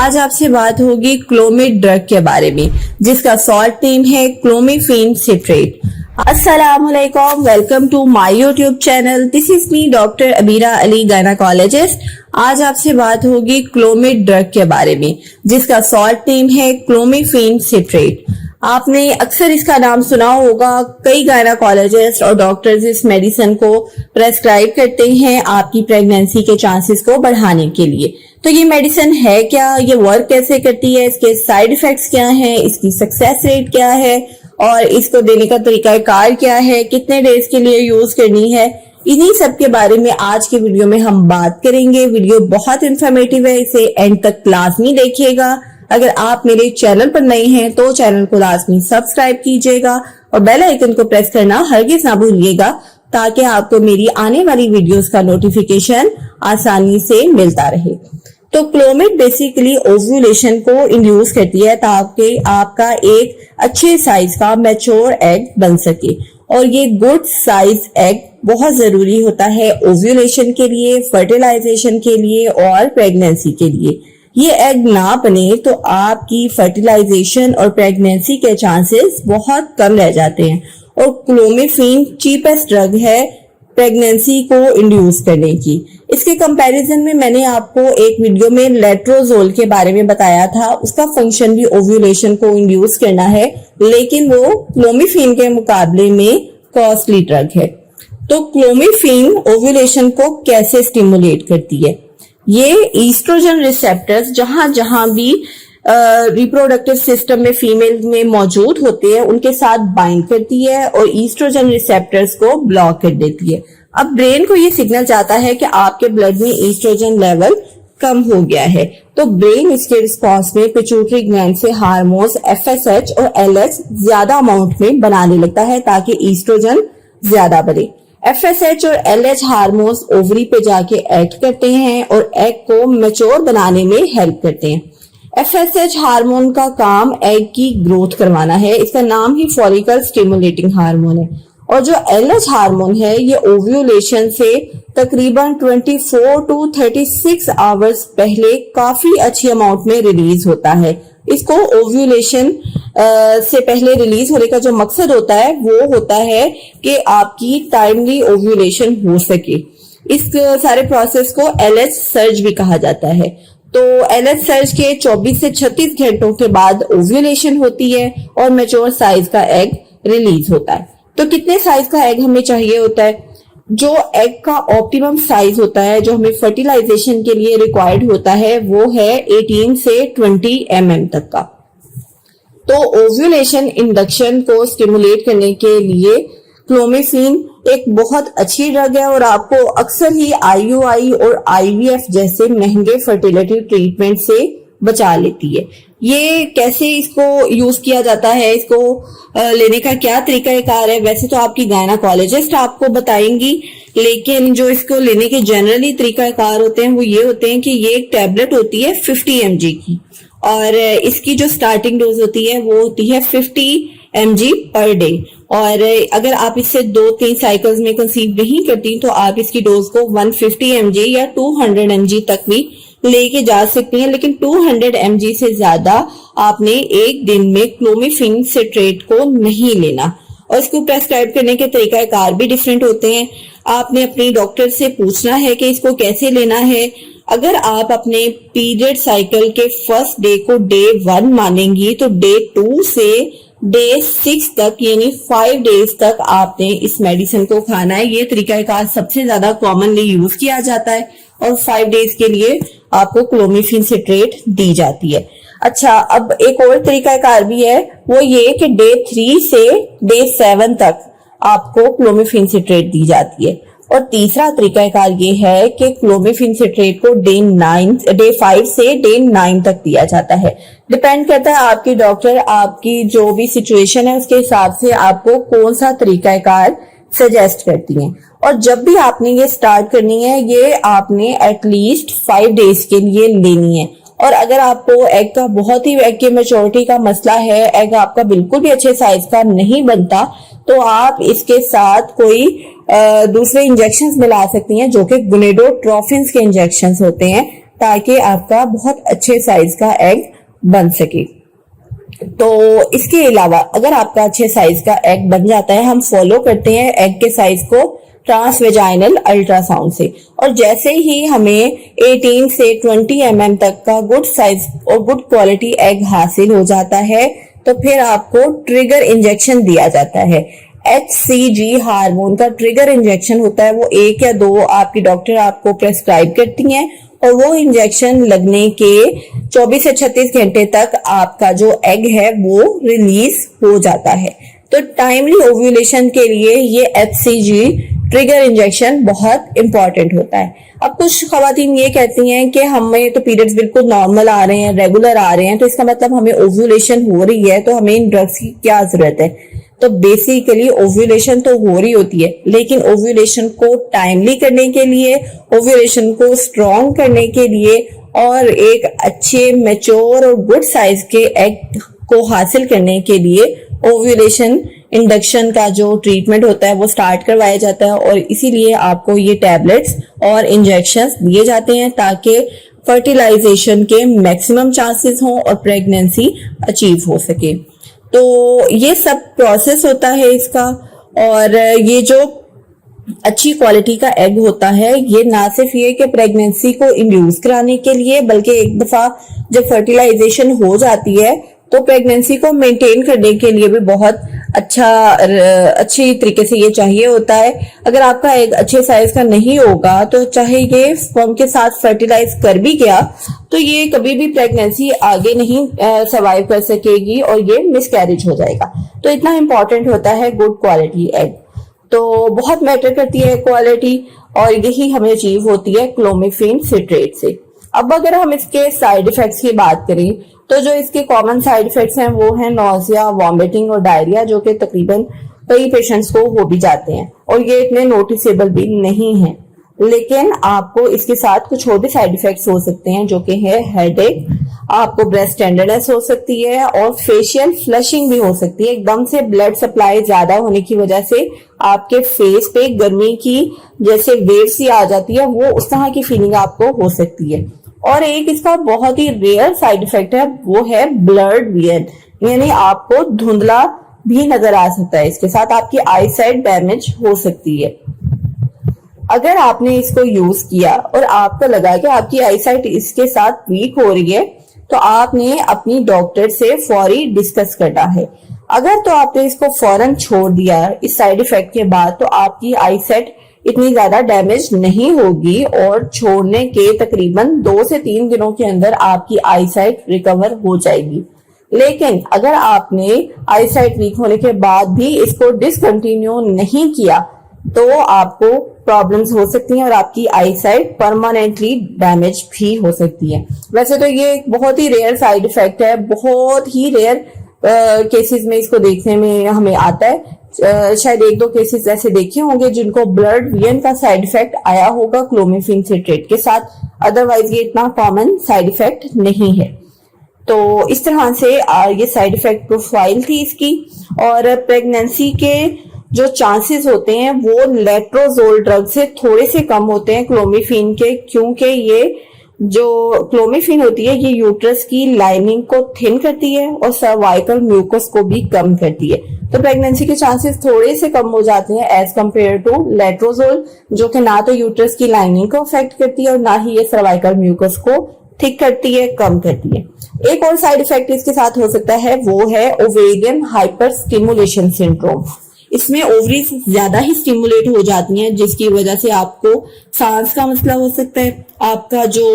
आज आपसे बात होगी क्लोमिड ड्रग के बारे में, जिसका शॉर्ट नेम है क्लोमिफेन सिट्रेट। अस्सलामुअलैकुम, welcome to my YouTube channel. This is me doctor Abira Ali, gynaecologist. आज आपसे बात होगी क्लोमिड ड्रग के बारे में, जिसका शॉर्ट नेम है क्लोमिफेन सिट्रेट। आपने अक्सर इसका नाम सुना होगा। कई गायनाकोलॉजिस्ट और डॉक्टर्स इस मेडिसिन को प्रेस्क्राइब करते हैं आपकी प्रेगनेंसी के चांसेस को बढ़ाने के लिए। तो ये मेडिसिन है क्या, ये वर्क कैसे करती है, इसके साइड इफेक्ट्स क्या हैं, इसकी सक्सेस रेट क्या है और इसको देने का तरीकाकार क्या है, कितने डेज के लिए यूज करनी है, इन्हीं सब के बारे में आज के वीडियो में हम बात करेंगे। वीडियो बहुत इंफॉर्मेटिव है, इसे एंड तक लाजमी देखिएगा। अगर आप मेरे चैनल पर नए हैं तो चैनल को लाजमी सब्सक्राइब कीजिएगा और बेल आइकन को प्रेस करना हरगिज ना भूलिएगा, ताकि आपको मेरी आने वाली वीडियोस का नोटिफिकेशन आसानी से मिलता रहे। तो क्लोमिड बेसिकली ओव्यूलेशन को इंड्यूस करती है ताकि आपका एक अच्छे साइज का मैच्योर एग बन सके। और ये गुड साइज एग बहुत जरूरी होता है ओव्यूलेशन के लिए, फर्टिलाइजेशन के लिए और प्रेगनेंसी के लिए। ये एग ना बने तो आपकी फर्टिलाइजेशन और प्रेगनेंसी के चांसेस बहुत कम रह जाते हैं। और क्लोमिफेन चीपेस्ट ड्रग है प्रेगनेंसी को इंड्यूस करने की। इसके कंपैरिजन में मैंने आपको एक वीडियो में लेट्रोजोल के बारे में बताया था। उसका फंक्शन भी ओव्यूलेशन को इंड्यूस करना है, लेकिन वो क्लोमिफेन के मुकाबले में कॉस्टली ड्रग है। तो क्लोमिफेन ओव्यूलेशन को कैसे स्टिमुलेट करती है? ये ईस्ट्रोजन रिसेप्टर्स जहां जहां भी रिप्रोडक्टिव सिस्टम में फीमेल में मौजूद होते हैं उनके साथ बाइंड करती है और ईस्ट्रोजन रिसेप्टर्स को ब्लॉक कर देती है। अब ब्रेन को ये सिग्नल जाता है कि आपके ब्लड में ईस्ट्रोजन लेवल कम हो गया है, तो ब्रेन इसके रिस्पॉन्स में पिट्यूटरी ग्लैंड से हार्मोन्स एफएसएच और एलएच ज्यादा अमाउंट में बनाने लगता है ताकि ईस्ट्रोजन ज्यादा बढ़े। एफएसएच और एलएच हार्मोन्स ओवरी पे जाके एक्ट करते हैं और एग को मैच्योर बनाने में हेल्प करते हैं। एफएसएच हार्मोन का काम एग की ग्रोथ करवाना है, इसका नाम ही फॉलिकल स्टिमुलेटिंग हार्मोन है। और जो एलएच हार्मोन है ये ओव्यूलेशन से तकरीबन 24 टू 36 आवर्स पहले काफी अच्छी अमाउंट में रिलीज होता है। इसको ओव्यूलेशन से पहले रिलीज होने का जो मकसद होता है वो होता है कि आपकी टाइमली ओव्यूलेशन हो सके। इस सारे प्रोसेस को एलएच सर्ज भी कहा जाता है। तो एलएच सर्ज के 24 से 36 घंटों के बाद ओव्यूलेशन होती है और मैच्योर साइज का एग रिलीज होता है। तो कितने साइज का एग हमें चाहिए होता है? जो एग का ऑप्टिमम साइज होता है, जो हमें फर्टिलाइजेशन के लिए रिक्वायर्ड होता है, वो है 18 से 20 mm तक का। तो ओव्यूलेशन इंडक्शन को स्टिमुलेट करने के लिए क्लोमिफेन एक बहुत अच्छी ड्रग है और आपको अक्सर ही आईयूआई और आईवीएफ जैसे महंगे फर्टिलिटी ट्रीटमेंट से बचा लेती है। ये कैसे इसको यूज किया जाता है, इसको लेने का क्या तरीकाकार है, वैसे तो आपकी गायनाकोलॉजिस्ट आपको बताएंगी, लेकिन जो इसको लेने के जनरली तरीकाकार होते हैं वो ये होते हैं कि ये एक टैबलेट होती है 50 mg की और इसकी जो स्टार्टिंग डोज होती है वो होती है 50 mg पर डे। और अगर आप इससे 2-3 साइकिल्स में कंसीव नहीं करती तो आप इसकी डोज को 150 mg या 200 mg तक भी लेके जा सकती हैं, लेकिन 200 mg से ज्यादा आपने एक दिन में क्लोमिफेन सिट्रेट को नहीं लेना। और इसको प्रेस्क्राइब करने के तरीकाकार भी डिफरेंट होते हैं। आपने अपने डॉक्टर से पूछना है कि इसको कैसे लेना है। अगर आप अपने पीरियड साइकिल के फर्स्ट डे को डे 1 मानेंगी तो डे 2 से डे 6 तक यानी 5 डेज तक आपने इस मेडिसिन को खाना है। ये तरीकाकार सबसे ज्यादा कॉमनली यूज किया जाता है और 5 डेज के लिए आपको क्लोमिफेन सिट्रेट दी जाती है। अच्छा, अब एक और तरीकाकार भी है, वो ये कि डे 3 से डे 7 तक आपको क्लोमिफेन सिट्रेट दी जाती है। और तीसरा तरीकाकार ये है कि क्लोमिफेन सिट्रेट को डे 5 से डे 9 तक दिया जाता है। डिपेंड करता है आपकी डॉक्टर आपकी जो भी सिचुएशन है उसके हिसाब से आपको कौन सा तरीकाकार सजेस्ट करती हैं। और जब भी आपने ये स्टार्ट करनी है ये आपने एटलीस्ट 5 डेज के लिए लेनी है। और अगर आपको एग का बहुत ही एग की मैच्योरिटी का मसला है, एग आपका बिल्कुल भी अच्छे साइज का नहीं बनता, तो आप इसके साथ कोई दूसरे इंजेक्शंस मिला सकती हैं जो कि गोनेडोट्रोफिन्स के इंजेक्शंस होते हैं। ताकि आपका बहुत अच्छे साइज का एग बन सके। तो इसके अलावा अगर आपका अच्छे साइज का एग बन जाता है, हम फॉलो करते हैं एग के साइज को ट्रांसवेजाइनल अल्ट्रासाउंड से, और जैसे ही हमें 18 से 20 mm तक का गुड साइज और गुड क्वालिटी एग हासिल हो जाता है, तो फिर आपको ट्रिगर इंजेक्शन दिया जाता है। HCG हार्मोन का ट्रिगर इंजेक्शन होता है, वो 1 या 2 आपकी डॉक्टर आपको प्रेस्क्राइब करती हैं, और वो इंजेक्शन लगने के 24 से 36 घंटे तक आपका जो एग है वो रिलीज हो जाता है। तो टाइमली ओव्यूलेशन के लिए ये HCG ट्रिगर इंजेक्शन बहुत इंपॉर्टेंट होता है। अब कुछ खवातीन ये कहती हैं कि हमें तो पीरियड्स बिल्कुल नॉर्मल आ रहे हैं, रेगुलर आ रहे हैं, तो इसका मतलब हमें ओव्यूलेशन हो रही है, तो हमें इन ड्रग्स की क्या जरूरत है। तो बेसिकली ओव्यूलेशन तो हो रही होती है, लेकिन ओव्यूलेशन को टाइमली करने के लिए, ओव्यूलेशन को स्ट्रॉन्ग करने के लिए और एक अच्छे मैच्योर और गुड साइज के एग को हासिल करने के लिए ओव्यूलेशन इंडक्शन का जो ट्रीटमेंट होता है वो स्टार्ट करवाया जाता है, और इसीलिए आपको ये टैबलेट्स और इंजेक्शंस दिए जाते हैं ताकि फर्टिलाइजेशन के मैक्सिमम चांसेस हों और प्रेगनेंसी अचीव हो सके। तो ये सब प्रोसेस होता है इसका। और ये जो अच्छी क्वालिटी का एग होता है, ये ना सिर्फ ये कि प्रेगनेंसी को इंड्यूस कराने के लिए, बल्कि एक दफा जब फर्टिलाइजेशन हो जाती है तो प्रेगनेंसी को मेंटेन करने के लिए भी बहुत अच्छी तरीके से ये चाहिए होता है। अगर आपका एग अच्छे साइज का नहीं होगा तो चाहे ये स्पर्म के साथ फर्टिलाइज कर भी गया तो ये कभी भी प्रेगनेंसी आगे नहीं सर्वाइव कर सकेगी और ये मिसकैरेज हो जाएगा। तो इतना इंपॉर्टेंट होता है गुड क्वालिटी एग। तो बहुत मैटर करती है क्वालिटी, और यही हमें अचीव होती है क्लोमिफेन सिट्रेट से। अब अगर हम इसके साइड इफेक्ट्स की बात करें तो जो इसके कॉमन साइड इफेक्ट्स हैं वो है नोजिया, वॉमिटिंग और डायरिया, जो कि तकरीबन कई पेशेंट्स को हो भी जाते हैं और ये इतने नोटिसेबल भी नहीं है। लेकिन आपको इसके साथ कुछ और भी साइड इफेक्ट्स हो सकते हैं, जो कि है हेडेक, आपको ब्रेस्ट टेंडरनेस हो सकती है और फेशियल फ्लशिंग भी हो सकती है। एकदम से ब्लड सप्लाई ज्यादा होने की वजह से आपके फेस पे गर्मी की जैसे वेव सी आ जाती है, वो उस तरह की फीलिंग आपको हो सकती है। और एक इसका बहुत ही रेयर साइड इफेक्ट है, वो है ब्लर्ड विजन, यानी आपको धुंधला भी नजर आ सकता है। इसके साथ आपकी आई साइट डैमेज हो सकती है। अगर आपने इसको यूज किया और आपको लगा कि आपकी आई साइट इसके साथ वीक हो रही है, तो आपने अपनी डॉक्टर से फौरी डिस्कस करना है। अगर तो आपने इसको फौरन छोड़ दिया इस साइड इफेक्ट के बाद, तो आपकी आई साइट इतनी ज्यादा डैमेज नहीं होगी और छोड़ने के तकरीबन 2 से 3 दिनों के अंदर आपकी आई साइट रिकवर हो जाएगी। लेकिन अगर आपने आई साइट वीक होने के बाद भी इसको डिसकंटिन्यू नहीं किया तो आपको प्रॉब्लम्स हो सकती हैं और आपकी आई साइट परमानेंटली डैमेज भी हो सकती है। वैसे तो ये एक बहुत ही रेयर साइड इफेक्ट है, बहुत ही रेयर केसेस में इसको देखने में हमें आता है। शायद 1-2 केसेस ऐसे देखे होंगे जिनको ब्लड विजन का साइड इफेक्ट आया होगा क्लोमिफेन सिट्रेट के साथ, अदरवाइज ये इतना कॉमन साइड इफेक्ट नहीं है। तो इस तरह से ये साइड इफेक्ट प्रोफाइल थी इसकी। और प्रेगनेंसी के जो चांसेस होते हैं वो लेट्रोजोल ड्रग से थोड़े से कम होते हैं क्लोमिफेन के, क्योंकि ये जो क्लोमिफेन होती है ये यूट्रस की लाइनिंग को थिन करती है और सर्वाइकल म्यूकस को भी कम करती है। तो प्रेगनेंसी के चांसेस थोड़े से कम हो जाते हैं एज कंपेयर टू लेट्रोजोल, जो कि ना तो यूट्रस की लाइनिंग को अफेक्ट करती है और ना ही ये सर्वाइकल म्यूकस को थिक करती है, कम करती है। एक और साइड इफेक्ट इसके साथ हो सकता है, वो है ओवेरियन हाइपर स्टिमुलेशन सिंड्रोम। इसमें ओवरीज ज्यादा ही स्टिमुलेट हो जाती हैं, जिसकी वजह से आपको सांस का मसला हो सकता है, आपका जो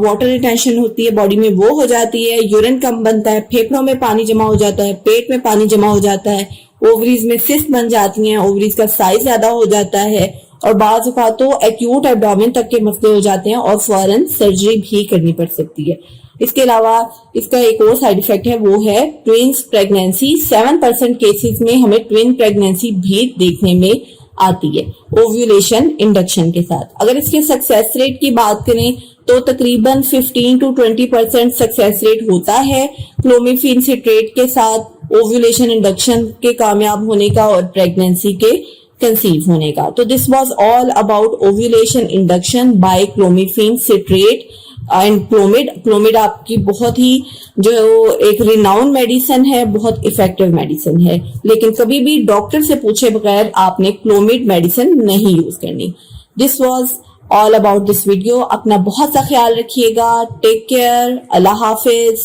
वाटर रिटेंशन होती है बॉडी में वो हो जाती है, यूरिन कम बनता है, फेफड़ों में पानी जमा हो जाता है, पेट में पानी जमा हो जाता है, ओवरीज में सिस्ट बन जाती हैं, ओवरीज का साइज ज्यादा हो जाता है और बाज़ औक़ात तो एक्यूट एब्डोमेन तक के मसले हो जाते हैं और फौरन सर्जरी भी करनी पड़ सकती है। इसके अलावा इसका एक और साइड इफेक्ट है, वो है ट्विन्स प्रेगनेंसी। 7% केसेस में हमें ट्विन प्रेगनेंसी भी देखने में आती है ओव्यूलेशन इंडक्शन के साथ। अगर इसके सक्सेस रेट की बात करें तो तकरीबन 15 to 20% सक्सेस रेट होता है क्लोमिफेन सिट्रेट के साथ ओव्यूलेशन इंडक्शन के कामयाब होने का और प्रेगनेंसी के कंसीव होने का। तो this was all about ovulation induction by clomiphene citrate. And Clomid आपकी बहुत ही जो एक रिनाउंड मेडिसिन है, बहुत इफेक्टिव मेडिसिन है, लेकिन कभी भी डॉक्टर से पूछे बगैर आपने क्लोमिड मेडिसिन नहीं यूज करनी। This was all about this video. अपना बहुत सा ख्याल रखिएगा। Take care. अल्लाह हाफिज।